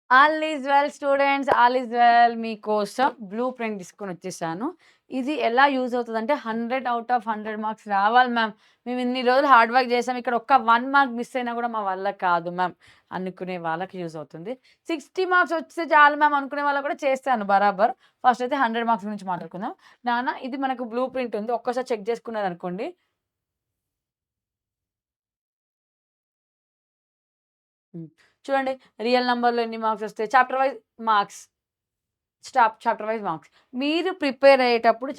All is well students. All is well. మీకోసం blue print తీసుకొనొచ్చేసాను. ఇది ఎలా యూజ్ అవుతదంటే 100 ఔట్ ఆఫ్ 100 మార్క్స్ రావాలి ma'am. మేము ఇన్ని రోజులు హార్డ్ వర్క్ చేసాం. ఇక్కడ ఒక్క 1 మార్క్ మిస్ అయినా కూడా మా వల్ల కాదు మ్యామ్ అనుకునే వాళ్ళకి యూజ్ అవుతుంది. 60 మార్క్స్ వస్తే చాలు మ్యామ్ అనుకునే వాళ్ళకి కూడా చేస్తాను బరాబర్. ఫస్ట్ అయితే 100 మార్క్స్ గురించి మాట్లాడుకుందాం. నాన్న ఇది మనకు బ్లూ ప్రింట్ ఉంది. ఒక్కసారి చెక్ చేసుకున్నారనుకోండి. హ్మ్. చూడండి రియల్ నంబర్‌లో ఎన్ని మార్క్స్ వస్తాయి. Chapter wise marks. Chapter wise marks. మీరు ప్రిపేర్ అయ్యేటప్పుడు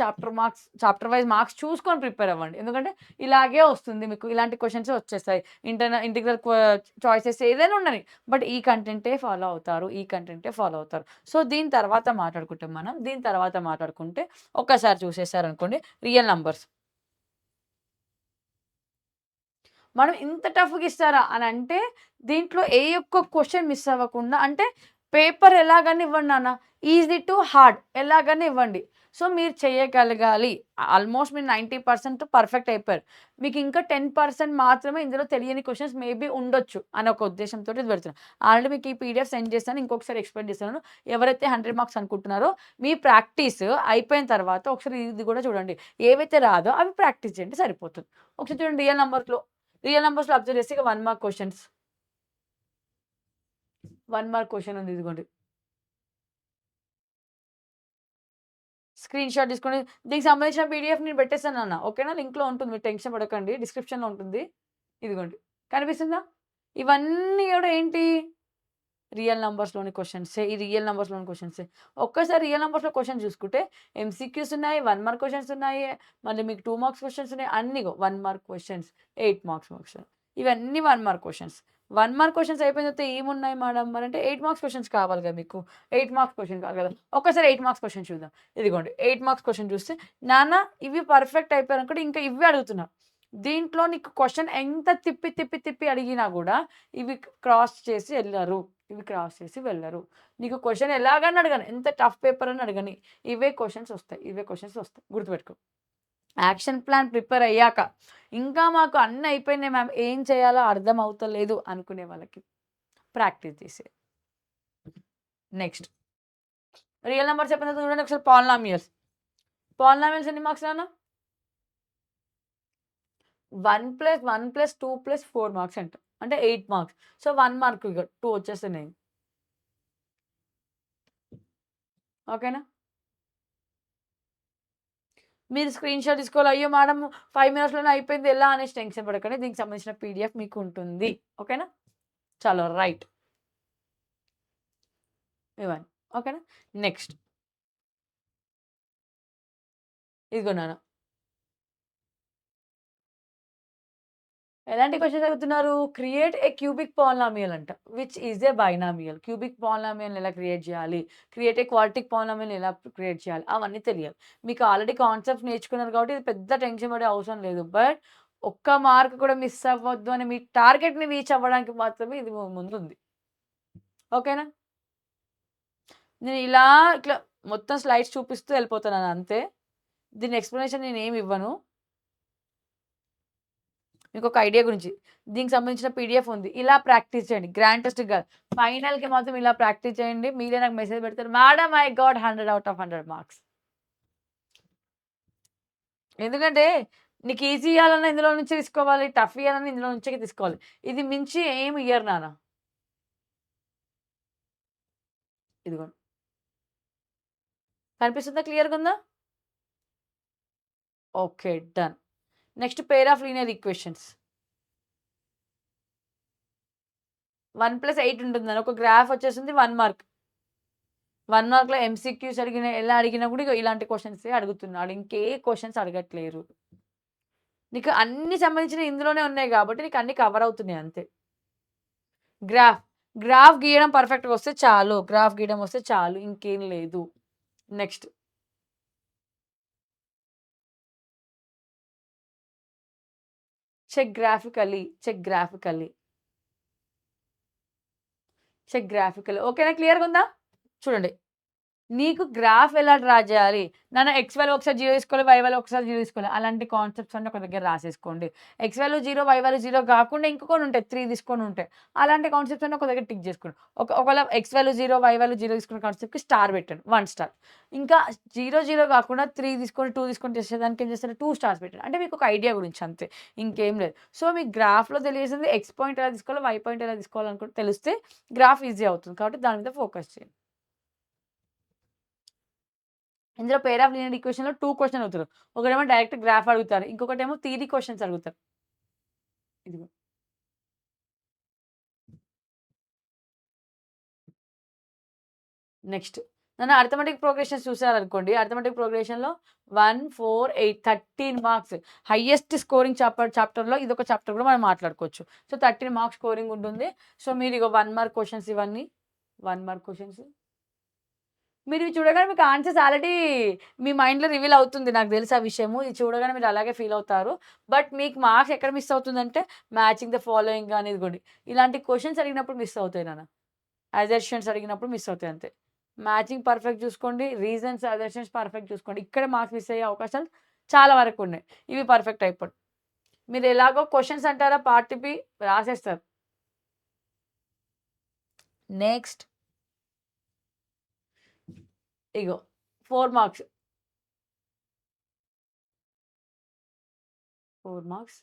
చాప్టర్ వైస్ మార్క్స్ చూసుకొని ప్రిపేర్ అవ్వండి. ఎందుకంటే ఇలాగే వస్తుంది మీకు. ఇలాంటి క్వెషన్సే వచ్చేస్తాయి. ఇంటిగ్రల్ చాయిసెస్ ఏదైనా ఉండని. బట్ ఈ కంటెంటే ఫాలో అవుతారు. ఈ కంటెంటే ఫాలో అవుతారు. సో, దీని తర్వాత మాట్లాడుకుంటాం మనం. దీని తర్వాత మాట్లాడుకుంటే ఒక్కసారి చూసేసారనుకోండి రియల్ నంబర్స్. మనం ఇంత టఫ్‌గా ఇస్తారా అనంటే, దీంట్లో ఏ ఒక్క క్వెషన్ మిస్ అవ్వకుండా అంటే పేపర్ ఎలాగైనా ఇవ్వండి నాన్న. ఈజీ టు హార్డ్ ఎలాగైనా ఇవ్వండి. సో, మీరు చేయగలగాలి. ఆల్‌మోస్ట్ మీరు 90% పర్ఫెక్ట్ అయిపోయారు. మీకు ఇంకా 10% మాత్రమే ఇందులో తెలియని క్వెషన్స్ మేబీ ఉండొచ్చు అనే ఒక ఉద్దేశ్యంతోటి ఇది పెడుతున్నా. ఆల్రెడీ మీకు ఈ పీడీఎఫ్ సెండ్ చేశాను. ఇంకొకసారి ఎక్స్‌ప్లెయిన్ చేస్తున్నాను. ఎవరైతే 100 మార్క్స్ అనుకుంటున్నారో, మీ ప్రాక్టీస్ అయిపోయిన తర్వాత ఒకసారి ఇది కూడా చూడండి. ఏవైతే రాదో అవి ప్రాక్టీస్ చేయండి సరిపోతుంది. ఒకసారి చూడండి రియల్ నంబర్స్‌లో అబ్జర్వ్ చేస్తే ఇక 1 మార్క్ క్వెషన్స్. 1 మార్క్ క్వెషన్ ఉంది ఇదిగోండి. స్క్రీన్ షాట్ తీసుకొని దీనికి సంబంధించిన పీడీఎఫ్ నేను పెట్టేసాను నాన్న. ఓకేనా? లింక్‌లో ఉంటుంది. మీరు టెన్షన్ పడకండి. డిస్క్రిప్షన్‌లో ఉంటుంది. ఇదిగోండి. కనిపిస్తుందా? ఇవన్నీ కూడా ఏంటి? రియల్ నంబర్స్‌లోని క్వెషన్సే. ఈ రియల్ నంబర్స్‌లోని క్వెషన్సే. ఒక్కసారి రియల్ నంబర్స్‌లో క్వెషన్ చూసుకుంటే ఎంసీక్యూస్ ఉన్నాయి. 1 మార్క్ క్వెషన్స్ ఉన్నాయి. మళ్ళీ మీకు 2 మార్క్స్ క్వెషన్స్ ఉన్నాయి. అన్నీ 1 మార్క్ క్వెషన్స్, 8 మార్క్స్ క్వెషన్. ఇవన్నీ 1 మార్క్ క్వెషన్స్. 1 మార్క్ క్వెషన్స్ అయిపోయిన తర్వాత ఏమున్నాయి మేడం మరంటే 8 మార్క్స్ క్వెషన్స్ కావాలి కదా మీకు. 8 మార్క్స్ క్వెషన్ కావాలి కదా! ఒక్కసారి 8 మార్క్స్ క్వెషన్ చూద్దాం. ఇదిగోండి 8 మార్క్స్ క్వెషన్ చూస్తే నాన్న ఇవి పర్ఫెక్ట్ అయిపోయారనుకోండి ఇంకా ఇవే అడుగుతున్నా. దీంట్లో నీకు క్వెషన్ ఎంత తిప్పి, తిప్పి, తిప్పి అడిగినా గూడా ఇవి క్రాస్ చేసి ఎళ్లరు. ఇవి క్రాస్ చేసి వెళ్లరు. నీకు క్వెషన్ ఎలాగని అడగని. ఎంత టఫ్ పేపర్ అని అడగని. ఇవే క్వెషన్స్ ఒస్తాయి. ఇవే క్వెషన్స్ ఒస్తాయి. గుర్తుపెట్టుకో. యాక్షన్ ప్లాన్ ప్రిపేర్ అయ్యాక, ఇంకా మాకు అన్నీ అయిపోయినాయి మ్యామ్. ఏం చేయాలో అర్థం అవుతలేదు అనుకునే వాళ్ళకి ప్రాక్టీస్ చేసేయి. నెక్స్ట్ రియల్ నంబర్స్ అయిపోయిన తర్వాత చూడండి ఒకసారి పాలినామియల్స్. పాలినామియల్స్ ఎన్ని మార్క్స్ నాన్న? 1+1+2+4 మార్క్స్ అంట. అంటే 8 మార్క్స్. సో, 1 మార్క్ ఇగ 2 వచ్చేస్తున్నాయి. ఓకేనా? మీరు స్క్రీన్ షాట్ తీసుకోవాలి. అయ్యో! మేడమ్ 5 మినిట్స్‌లోనే అయిపోయింది ఎలా అనేసి టెన్షన్ పడకండి. దీనికి సంబంధించిన పీడీఎఫ్ మీకు ఉంటుంది. ఓకేనా? చలో రైట్. ఇవన్నీ. ఓకేనా? నెక్స్ట్ ఇదిగో నాన్న. ఎలాంటి క్వెషన్స్ అడుగుతున్నారు? క్రియేట్ ఏ క్యూబిక్ పాలినామియల్ అంట. Which is a binomial. Cubic పాలినామియల్‌ని ఎలా క్రియేట్ చేయాలి? క్రియేట్ ఏ క్వాడ్రాటిక్ పాలినామియల్‌ని ఎలా క్రియేట్ చేయాలి? అవన్నీ తెలియాలి. మీకు ఆల్రెడీ కాన్సెప్ట్స్ నేర్చుకున్నారు కాబట్టి ఇది పెద్ద టెన్షన్ పడే అవసరం లేదు. బట్ ఒక్క మార్క్ కూడా మిస్ అవ్వద్దు అని మీ టార్గెట్‌ని రీచ్ అవ్వడానికి మాత్రమే ఇది ముందుంది. ఓకేనా? నేను ఇట్లా మొత్తం స్లైడ్స్ చూపిస్తూ ఎళ్ళిపోతున్నాను అంతే. దీని ఎక్స్‌ప్లనేషన్ నేనేమి ఇవ్వను. మీకొక ఐడియా గురించి. దీనికి సంబంధించిన పీడీఎఫ్ ఉంది. ఇలా ప్రాక్టీస్ చేయండి. గ్రాండ్ టెస్ట్‌కి గాదు. ఫైనల్‌కి మాత్రం ఇలా ప్రాక్టీస్ చేయండి. మీరే నాకు మెసేజ్ పెడతారు. Madam I got 100 out of 100 marks. ఎందుకంటే నీకు ఈజీ ఇయ్యాలన్నా ఇందులో నుంచే తీసుకోవాలి. టఫ్ ఇయ్యాలన్నా ఇందులో నుంచే తీసుకోవాలి. ఇది మించి ఏమి ఇయ్యరు నాన్న. ఇదిగోండి. కనిపిస్తుందా? క్లియర్‌గుందా? Okay. Done. Next pair of linear equations. 1+8 ఉంటుందని ఒక గ్రాఫ్ వచ్చేసింది 1 మార్క్. 1 మార్క్‌లో ఎంసీక్యూస్ ఎలా అడిగినా కూడా ఇగో ఇలాంటి క్వెషన్సే అడుగుతున్నాడు. ఇంకే క్వెషన్స్ అడగట్లేరు. నీకు అన్ని సంబంధించినయి ఇందులోనే ఉన్నాయి గాబట్టి నీకు అన్నీ కవర్ అవుతున్నాయి అంతే. గ్రాఫ్. గ్రాఫ్ గీయడం పర్ఫెక్ట్‌గా వస్తే చాలు. గ్రాఫ్ గీయడం వస్తే చాలు. ఇంకేం లేదు. Next. Check graphically. Check graphically. Check graphically. ఓకేనా? క్లియర్‌గుందా? చూడండి. నీకు గ్రాఫ్ ఎలా డ్రా చేయాలి? నాన్న ఎక్స్ వాల్యూ ఒకసారి 0 తీసుకోవాలి. వై వాల్యూ ఒకసారి 0 తీసుకోవాలి. అలాంటి కాన్సెప్ట్స్ అన్నీ ఒక దగ్గర రాసేసుకోండి. ఎక్స్ వాల్యూ 0, వై వాల్యూ 0 కాకుండా ఇంకొన్ని ఉంటాయి. 3 తీసుకొని ఉంటాయి. అలాంటి కాన్సెప్ట్స్ అన్నీ ఒక దగ్గర టిక్ చేసుకోండి. ఒకవేళ ఎక్స్ వాల్యూ 0, వై వాల్యూ 0 తీసుకున్న కాన్సెప్ట్‌కి స్టార్ పెట్టండి. 1 స్టార్. ఇంకా 0, 0 కాకుండా 3 తీసుకొని, 2 తీసుకొని చేసేదానికి ఏం చేస్తారు 2 స్టార్స్ పెట్టండి. అంటే మీకు ఒక ఐడియా గురించి అంతే. ఇంకేం లేదు. సో, మీకు గ్రాఫ్‌లో తెలియాల్సింది ఎక్స్ పాయింట్ ఎలా తీసుకోవాలో, వై పాయింట్ ఎలా తీసుకోవాలనుకుంటే తెలిస్తే గ్రాఫ్ ఈజీ అవుతుంది. కాబట్టి దాని మీద ఫోకస్ చేయండి. ఇందులో పెయిర్ ఆఫ్ లీనియర్ ఈక్వేషన్‌లో 2 క్వెషన్ అడుగుతారు. ఒకటేమో డైరెక్ట్ గ్రాఫ్ అడుగుతారు. ఇంకొకటేమో థియరీ క్వెషన్స్ అడుగుతారు. ఇదిగో నెక్స్ట్. నన్ను అర్థమెటిక్ ప్రోగ్రెషన్స్ చూసారనుకోండి. అర్థమెటిక్ ప్రోగ్రెషన్‌లో 1, 4, 8 13 మార్క్స్. హైయెస్ట్ స్కోరింగ్ చాప్టర్‌లో ఇదొక చాప్టర్ కూడా మనం మాట్లాడుకోవచ్చు. సో, 13 మార్క్స్ స్కోరింగ్ ఉంటుంది. సో, మీరు ఇగో 1 మార్క్ క్వెషన్స్ ఇవన్నీ. 1 మార్క్ క్వెషన్స్. మీరివి చూడగానే మీకు ఆన్సర్స్ ఆల్రెడీ మీ మైండ్‌లో రివీల్ అవుతుంది. నాకు తెలుసు ఆ విషయము. ఇది చూడగానే మీరు అలాగే ఫీల్ అవుతారు. బట్ మీకు మార్క్స్ ఎక్కడ మిస్ అవుతుందంటే మ్యాచింగ్ ద ఫాలోయింగ్ గాని ఇదిగోండి. ఇలాంటి క్వెషన్స్ అడిగినప్పుడు మిస్ అవుతాయి నాన్న. అజర్షన్స్ అడిగినప్పుడు మిస్ అవుతాయి అంతే. మ్యాచింగ్ పర్ఫెక్ట్ చూసుకోండి. రీజన్స్, అజర్షన్స్ పర్ఫెక్ట్ చూసుకోండి. ఇక్కడ మార్క్స్ మిస్ అయ్యే అవకాశాలు చాలా వరకున్నాయి. ఇవి పర్ఫెక్ట్ అయిపోండి. మీరు ఎలాగో క్వెషన్స్ అంటారా పార్ట్ బి రాసేస్తారు. నెక్స్ట్ ఇగో 4 మార్క్స్. 4 మార్క్స్.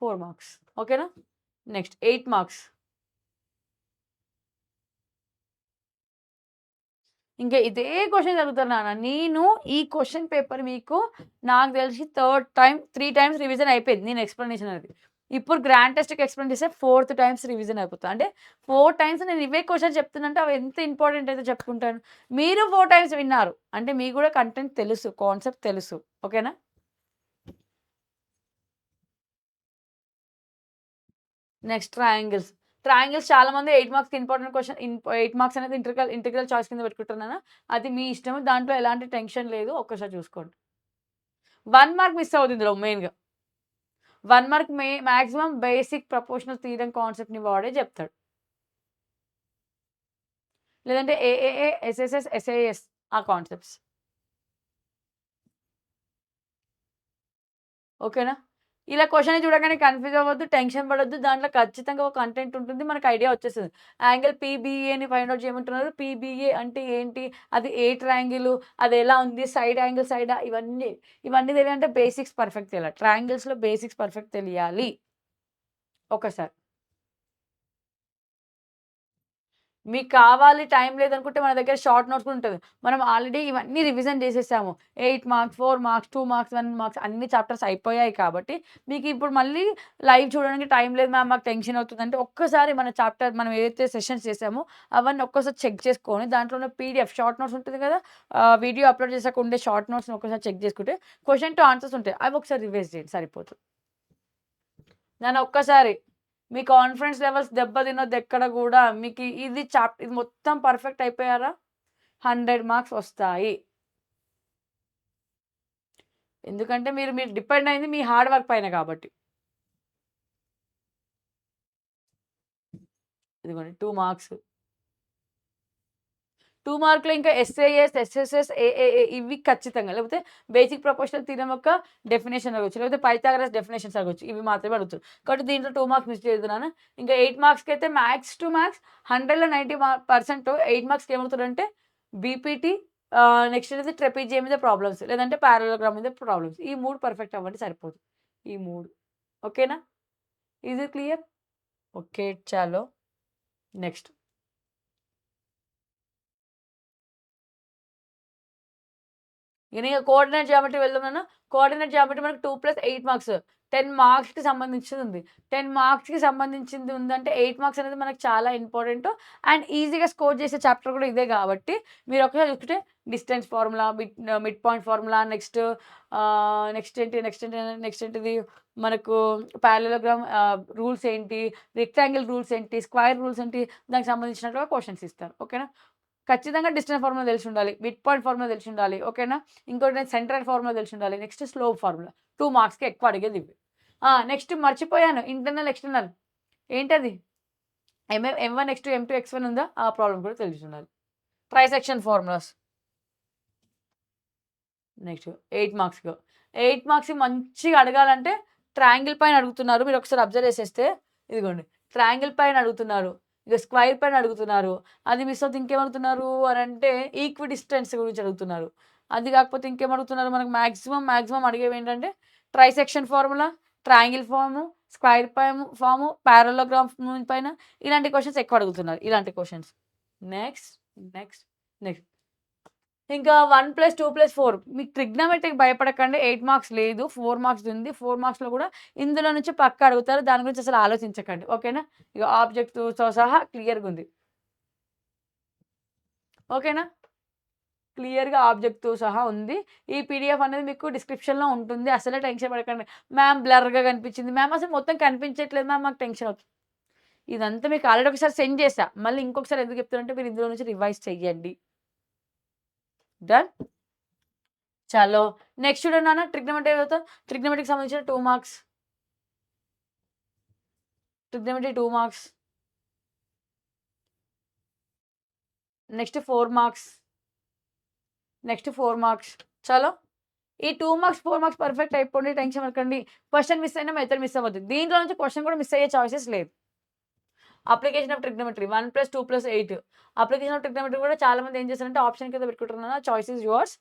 4 మార్క్స్. ఓకేనా? Next 8 marks. ఇంకా ఇదే క్వెషన్ చదువుతారు నాన్న. నేను ఈ క్వెషన్ పేపర్ మీకు నాకు తెలిసి థర్డ్ టైమ్, 3 టైమ్స్ రివిజన్ అయిపోయింది. నేను ఎక్స్‌ప్లనేషన్ అనేది. ఇప్పుడు గ్రాండ్ టెస్ట్‌కి ఎక్స్‌ప్లెయిన్ చేస్తే ఫోర్త్ టైమ్స్ రివిజన్ అయిపోతది. అంటే 4 టైమ్స్ నేను ఇవే క్వెషన్ చెప్తున్నంటే అవి ఎంత ఇంపార్టెంట్ అయితే చెప్పుకుంటాను. మీరు 4 టైమ్స్ విన్నారు. అంటే మీకు కూడా కంటెంట్ తెలుసు. కాన్సెప్ట్ తెలుసు. ఓకేనా? Next triangles. ట్రయాంగిల్స్ చాలా మంది 8 మార్క్స్‌కి ఇంపార్టెంట్ క్వెషన్ 8 మార్క్స్ అనేది ఇంటిగ్రల్ చాయిస్ కింద పెట్టుకుంటారు నాన్న. అది మీ ఇష్టము. దాంట్లో ఎలాంటి టెన్షన్ లేదు. ఒక్కసారి చూసుకోండి. 1 మార్క్ మిస్ అవుద్ది ఇందులో మెయిన్‌గా. 1 mark maximum basic proportional theorem కాన్సెప్ట్‌ని వాడే చెప్తాడు. లేదంటే ఏఏఏ, ఎస్ఎస్ఎస్, ఎస్ఏఎస్ ఆ కాన్సెప్ట్స్. ఓకేనా? ఇలా క్వెషన్ చూడగానే కన్‌ఫ్యూజ్ అవ్వద్దు, టెన్షన్ పడొద్దు. దాంట్లో ఖచ్చితంగా ఒక కంటెంట్ ఉంటుంది. మనకు ఐడియా వచ్చేస్తది. యాంగిల్ పీబీఏని ఫైండ్ ఔట్ చేయమంటున్నారు. పీబీఏ అంటే ఏంటి? అది ఏ ట్రయాంగిల్? అది ఎలా ఉంది? సైడ్ యాంగిల్ సైడా? ఇవన్నీ తెలియాలంటే బేసిక్స్ పర్ఫెక్ట్ తెలియాలి. ట్రయాంగిల్స్‌లో బేసిక్స్ పర్ఫెక్ట్ తెలియాలి. ఒకసారి. మీకు కావాలి టైం లేదనుకుంటే మన దగ్గర షార్ట్ నోట్స్ కూడా ఉంటది. మనం ఆల్రెడీ ఇవన్నీ రివిజన్ చేసేసాము. 8 మార్క్స్, 4 మార్క్స్, 2 మార్క్స్, 1 మార్క్స్ అన్ని చాప్టర్స్ అయిపోయాయి కాబట్టి, మీకు ఇప్పుడు మళ్ళీ లైవ్ చూడడానికి టైం లేదు మ్యామ్ మాకు టెన్షన్ అవుతుందంటే, ఒక్కసారి మన చాప్టర్ మనం ఏదైతే సెషన్స్ చేసామో అవన్నీ ఒక్కసారి చెక్ చేసుకొని దాంట్లో ఉన్న పీడీఎఫ్ షార్ట్ నోట్స్ ఉంటుంది కదా! వీడియో అప్‌లోడ్ చేసాక ఉండే షార్ట్ నోట్స్‌ని ఒక్కసారి చెక్ చేసుకుంటే క్వెషన్ టు ఆన్సర్స్ ఉంటాయి. అవి ఒకసారి రివైజ్ చేయండి సరిపోతుంది. దాన్ని ఒక్కసారి మీ కాన్ఫిడెన్స్ లెవెల్స్ దెబ్బతినొద్దెక్కడ గూడా. మీకు ఇది మొత్తం పర్ఫెక్ట్ అయిపోయారా 100 మార్క్స్ వస్తాయి. ఎందుకంటే మీరు మీరు డిపెండ్ అయింది మీ హార్డ్ వర్క్ పైన కాబట్టి. ఇదిగోండి 2 మార్క్స్. 2 మార్క్‌లో ఇంకా ఎస్ఏఎస్, ఎస్ఎస్ఎస్, ఏఏఏ ఇవి ఖచ్చితంగా. లేకపోతే బేసిక్ ప్రపోర్షనల్ థీరమ్ యొక్క డెఫినిషన్ అడగొచ్చు. లేకపోతే పైథాగరస్ డెఫినిషన్స్ అడగొచ్చు. ఇవి మాత్రమే అడుగుతారు. కాబట్టి దీంట్లో 2 మార్క్స్ మిస్ చేయొద్దు నాన్న. ఇంకా 8 మార్క్స్‌కైతే మ్యాథ్స్ టు మ్యాథ్స్ 100లో 90% 8 మార్క్స్‌కి ఏమడుగుతాడంటే బీపీటీ నెక్స్ట్ వచ్చేసి ట్రెపీజియం మీద ప్రాబ్లమ్స్. లేదంటే పారలెలోగ్రామ్ మీద ప్రాబ్లమ్స్. ఈ 3 పర్ఫెక్ట్ అవ్వండి సరిపోదు. ఈ 3 ఓకేనా? Is it clear? ఓకే. చాలో నెక్స్ట్. ఇక కోఆర్డినేట్ జియోమెట్రీ వెళ్దాం నాన్న. కోఆర్డినేట్ జియోమెట్రీ మనకు 2+8 మార్క్స్. 10 మార్క్స్‌కి సంబంధించిందుంది. 10 మార్క్స్‌కి సంబంధించింది ఉందంటే 8 మార్క్స్ అనేది మనకు చాలా ఇంపార్టెంట్. అండ్ ఈజీగా స్కోర్ చేసే చాప్టర్ కూడా ఇదే కాబట్టి మీరు ఒకసారి చూసుకుంటే distance formula, mid point formula next ఏంటిది మనకు పారలెలోగ్రామ్ రూల్స్ ఏంటి, రెక్టాంగిల్ రూల్స్ ఏంటి, స్క్వేర్ రూల్స్ ఏంటి దానికి సంబంధించినట్టుగా క్వెషన్స్ ఇస్తారు. ఓకేనా? ఖచ్చితంగా డిస్టెన్స్ ఫార్ములా తెలిసుండాలి. మిడ్ పాయింట్ ఫార్ములా తెలిసుండాలి. ఓకేనా? ఇంకోటి సెంట్రాయిడ్ ఫార్ములా తెలిసుండాలి. Next slope formula. 2 మార్క్స్‌కి ఎక్కువ అడిగేది ఇవి. నెక్స్ట్ మర్చిపోయాను ఇంటర్నల్, ఎక్స్‌టర్నల్ ఏంటది? M1 X2 M2 X1 ఉందా? ఆ ప్రాబ్లమ్ కూడా తెలిసుండాలి. Trisection formulas. నెక్స్ట్ 8 మార్క్స్‌కు. 8 మార్క్స్‌కి మంచిగా అడగాలంటే ట్రయాంగిల్ పైన అడుగుతున్నారు. మీరు ఒకసారి అబ్జర్వ్ చేసేస్తే ఇదిగోండి. ట్రయాంగిల్ పైన అడుగుతున్నారు. ఇక స్క్వేర్ పైన అడుగుతున్నారు. అది మిస్ అవుతే ఇంకేం అడుగుతున్నారు అనంటే ఈక్వి డిస్టెన్స్ గురించి అడుగుతున్నారు. అది కాకపోతే ఇంకేం అడుగుతున్నారు మనకు మాక్సిమం అడిగేవేంటంటే trisection formula, triangle formula, square formula, parallelogram పైన ఇలాంటి క్వెషన్స్ ఎక్కువ అడుగుతున్నారు. ఇలాంటి క్వెషన్స్. Next, next, next. ఇంకా 1+2+4 మీకు ట్రిగ్నోమెట్రీకి భయపడకండి. 8 మార్క్స్ లేదు. 4 మార్క్స్‌ది ఉంది. 4 మార్క్స్‌లో కూడా ఇందులో నుంచి పక్కా అడుగుతారు. దాని గురించి అసలు ఆలోచించకండి. ఓకేనా? ఇగ ఆబ్జెక్టివ్స్‌తో సహా క్లియర్‌గుంది. ఓకేనా? క్లియర్‌గా ఆబ్జెక్ట్‌తో సహా ఉంది. ఈ పీడీఎఫ్ అనేది మీకు డిస్క్రిప్షన్‌లో ఉంటుంది. అసలే టెన్షన్ పడకండి. మ్యామ్ బ్లర్‌గా కనిపించింది. మ్యామ్ అసలు మొత్తం కనిపించట్లేదు మ్యామ్ మాకు టెన్షన్ అవుతుంది. ఇదంతా మీకు ఆల్రెడీ ఒకసారి సెండ్ చేశా. మళ్ళీ ఇంకొకసారి ఎందుకు చెప్తున్నానంటే మీరు ఇందులో నుంచి రివైజ్ చేయండి. డన్? చలో. నెక్స్ట్ చూడండి నాన్న ట్రిగ్నోమెట్రీ చదువుతా. ట్రిగ్నోమెట్రీకి సంబంధించిన 2 marks. Trigonometry 2 marks. Next 4 marks. Next 4 marks. చలో. ఈ 2 మార్క్స్, 4 మార్క్స్ పర్ఫెక్ట్ అయిపోండి. టెన్షన్ పడకండి. క్వెషన్ మిస్ అయినా మెథడ్ మిస్ అవ్వద్దు. దీంట్లో నుంచి క్వెషన్ కూడా మిస్ అయ్యే చాయిసెస్ లేదు. Application of trigonometry 1+2+8 application of trigonometry కూడా చాలా మంది ఏం చేస్తారంటే ఆప్షన్ కింద పెట్టుకుంటున్నారు. Choice is yours.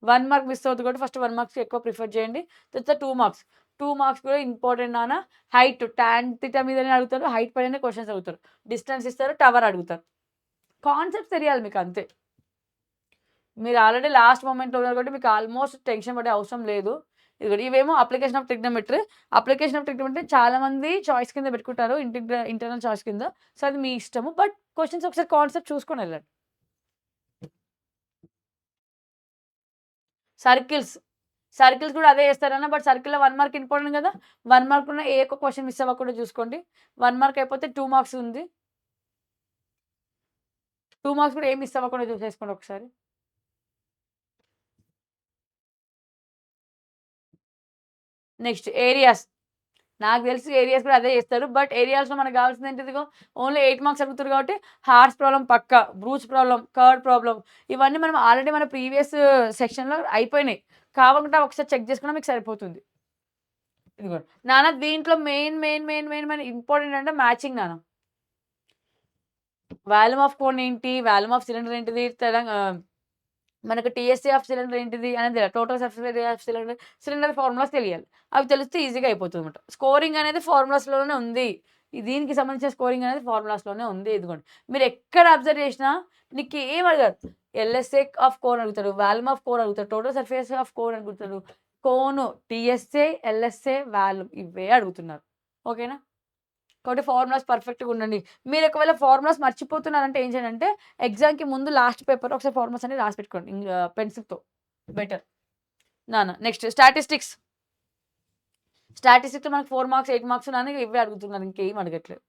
1 mark miss అవుద్ది కాబట్టి ఫస్ట్ 1 మార్క్స్‌కి ఎక్కువ ప్రిఫర్ చేయండి. తర్వాత 2 మార్క్స్. 2 మార్క్స్ కూడా ఇంపార్టెంట్ నాన్న. హైట్ టాన్ థీటా మీదనే అడుగుతారు. హైట్ పైననే క్వెషన్స్ అడుగుతారు. డిస్టెన్స్ ఇస్తారు. టవర్ అడుగుతారు. కాన్సెప్ట్స్ తెలియాలి మీకు అంతే. మీరు ఆల్రెడీ లాస్ట్ మొమెంట్‌లో ఉన్నారు కాబట్టి మీకు ఆల్మోస్ట్ టెన్షన్ పడే అవసరం లేదు. ఇదిగోండి ఇవేమో application of trigonometry. Application of trigonometry చాలా మంది చాయిస్ కింద పెట్టుకుంటారు. ఇంటర్నల్ చాయిస్ కింద. సో, అది మీ ఇష్టము. బట్ క్వెషన్స్ ఒకసారి కాన్సెప్ట్ చూసుకొని ఎళ్ళండి. సర్కిల్స్. సర్కిల్స్ కూడా అదే ఏస్తారన్న. బట్ సర్కిల్‌లో 1 మార్క్ ఇంపార్టెంట్ కదా! 1 మార్క్‌లో ఏ ఒక్క క్వెషన్ మిస్ అవ్వకుండా చూసుకోండి. 1 మార్క్ అయిపోతే 2 మార్క్స్ ఉంది. 2 మార్క్స్ కూడా ఏం మిస్ అవ్వకుండా చూసేసుకోండి ఒకసారి. Next areas. నాకు తెలిసి ఏరియాస్ కూడా అదే చేస్తారు. బట్ ఏరియాస్‌లో మనకు కావాల్సింది ఏంటి ఇదిగో ఓన్లీ 8 మార్క్స్ అడుగుతారు కాబట్టి హార్స్ ప్రాబ్లమ్ పక్కా, బ్రూచ్ ప్రాబ్లమ్, కర్డ్ ప్రాబ్లమ్ ఇవన్నీ మనం ఆల్రెడీ మన ప్రీవియస్ సెక్షన్‌లో అయిపోయినాయి. కావాలంటే ఒకసారి చెక్ చేసుకున్నా మీకు సరిపోతుంది. ఇదిగోండి. నాన్న దీంట్లో మెయిన్ ఇంపార్టెంట్ అంటే మ్యాచింగ్ నాన్న. వాల్యూమ్ ఆఫ్ కోన్ ఏంటి? వాల్యూమ్ ఆఫ్ సిలిండర్ ఏంటిది? మనకు టీఎస్సీ ఆఫ్ సిలిండర్ ఏంటిది అనేది తెలియాలి. Total surface area of cylinder, cylinder formulas తెలియాలి. అవి తెలిస్తే ఈజీగా అయిపోతుందన్నమాట. స్కోరింగ్ అనేది ఫార్ములాస్‌లోనే ఉంది. దీనికి సంబంధించిన స్కోరింగ్ అనేది ఫార్ములాస్‌లోనే ఉంది. ఇదిగోండి. మీరు ఎక్కడ అబ్జర్వ్ చేసినా నీకేం అడగరు. ఎల్ఎస్ఏ ఆఫ్ కోన్ అడుగుతాడు. వాల్యూమ్ ఆఫ్ కోన్ అడుగుతాడు. టోటల్ సర్ఫేస్ ఆఫ్ కోన్ అడుగుతాడు. కోను, టీఎస్ఏ, ఎల్ఎస్ఏ, వాల్యూమ్ ఇవే అడుగుతున్నారు. ఓకేనా? కాబట్టి ఫార్ములాస్ పర్ఫెక్ట్‌గా ఉండండి. మీరు ఒకవేళ ఫార్ములాస్ మర్చిపోతున్నారంటే ఏం చేయాలంటే ఎగ్జామ్‌కి ముందు లాస్ట్ పేపర్ ఒకసారి ఫార్ములాస్ అన్ని రాసి పెట్టుకోండి. పెన్సిల్‌తో బెటర్. Next statistics. స్టాటిస్టిక్స్‌లో మనకు 4 మార్క్స్, 8 మార్క్స్ నాన్న ఇవే అడుగుతున్నారు. ఇంకేం అడగట్లేదు.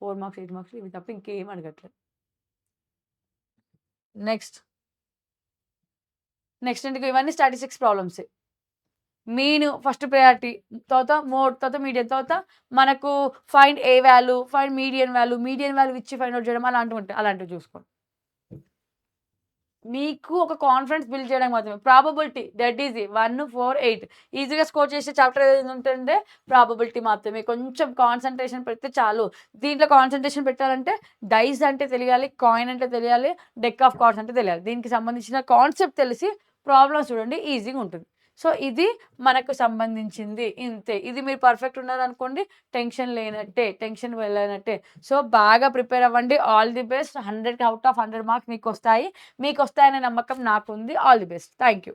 4 మార్క్స్, 8 మార్క్స్ ఇవి తప్ప ఇంకేం అడగట్లేదు. నెక్స్ట్. నెక్స్ట్ ఏంటి ఇవన్నీ స్టాటిస్టిక్స్ ప్రాబ్లమ్సే. Mean first priority. తర్వాత మోడ్, తర్వాత మీడియన్, తర్వాత మనకు find a value, find median value ఇచ్చి ఫైండ్ ఔట్ చేయడం అలాంటివి ఉంటాయి. అలాంటివి చూసుకోండి. మీకు ఒక కాన్ఫిడెన్స్ బిల్డ్ చేయడానికి మాత్రమే. ప్రాబబిలిటీ డెడ్ ఈజీ 1, 4, 8 ఈజీగా స్కోర్ చేసే చాప్టర్ ఏదైనా ఉంటుంటే ప్రాబబిలిటీ మాత్రమే. కొంచెం కాన్సంట్రేషన్ పెడితే చాలు. దీంట్లో కాన్సంట్రేషన్ పెట్టాలంటే డైస్ అంటే తెలియాలి, కాయిన్ అంటే తెలియాలి, డెక్ ఆఫ్ కార్డ్స్ అంటే తెలియాలి. దీనికి సంబంధించిన కాన్సెప్ట్ తెలిసి ప్రాబ్లమ్స్ చూడండి ఈజీగా ఉంటుంది. సో, ఇది మనకు సంబంధించింది ఇంతే. ఇది మీరు పర్ఫెక్ట్ ఉన్నారనుకోండి టెన్షన్ లేనట్టే. టెన్షన్ వెళ్ళనట్టే. సో, బాగా ప్రిపేర్ అవ్వండి. All the best. 100కి ఔట్ ఆఫ్ 100 మార్క్స్ మీకొస్తాయి. మీకొస్తాయనే నమ్మకం నాకుంది. All the best. Thank you.